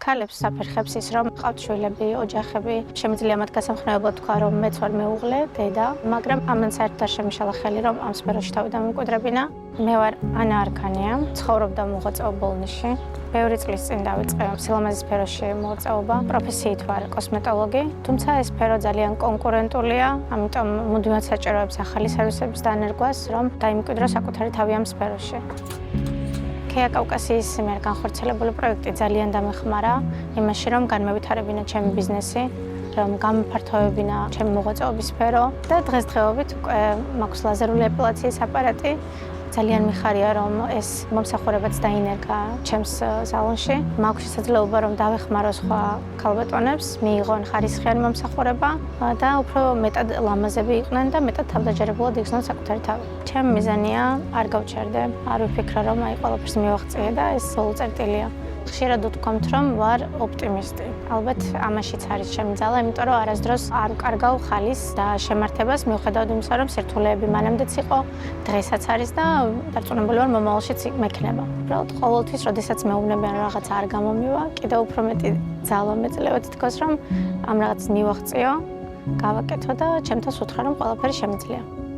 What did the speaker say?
ქალებს საფერხებს ის, რომ ყავთ შვილები, ოჯახები, შემიძლია მათ გასამხნევებლად თქვა, რომ მეც ვარ მეუღლე, დედა, მაგრამ ამან საერთოდ არ შემიშალა ხელი, რომ ამ სფეროში თავი დამემკვიდრებინა. მე ვარ ანა არქანია, ცხოვრობდა მოღვაწეობა ბოლნისში. ბევრი წლის წინ დავიწყე სილამაზის სფეროში მოღვაწეობა. პროფესიით ვარ კოსმეტოლოგი, თუმცა ეს სფერო ძალიან კონკურენტულია, ამიტომ მუდმივად საჭიროებს ახალი სერვისების დანერგვას, რომ დაიმკვიდრო საკუთარი თავი ამ სფეროში. Kea კავკასიის მიერ განხორციელებული პროექტი ძალიან დამეხმარა იმაში, რომ განმევითარებინა ჩემი ბიზნესი, რომ გამოფართოვებინა ჩემი მოღვაწეობის სფერო და დღესდღეობით მაქვს ლაზერული ეპილაციის აპარატი. ძალიან მიხარია, რომ ეს მომსახურებაც დაინერგა ჩემს სალონში. მაქვს შესაძლებლობა, რომ დავეხმარო სხვა ქალბატონებს, მიიღონ ხარისხიანი მომსახურება და უფრო მეტად ლამაზები იყვნენ და მეტად თავდაჯერებულად იგრძნონ საკუთარი თავი. ჩემი მიზანია არ გავჩერდე, არ ვიფიქრე, რომ აი ყველაფერს მივაღწიე და ეს სულ წერტილია. ხშირად ვთქვამთ, რომ ვარ ოპტიმისტი. ალბათ ამაშიც არის ჩემი ძალა, იმიტომ რომ არასდროს არ ვკარგავ ხალის და შემართებას, მიუხედავად იმისა, რომ სირთულეები მანამდეც იყო, დღესაც არის და დარწმუნებული ვარ, მომავალშიც მექნება. უბრალოდ ყოველთვის, როდესაც მეუბნებიან რომ რაღაცა არ გამომივა, კიდევ უფრო მეტი ძალა მეძლევა თითქოს, რომ ამ რაღაცას მივაღწიო, გავაკეთო და ჩემთავს ვუთხრა, რომ ყველაფერი შემიძლია.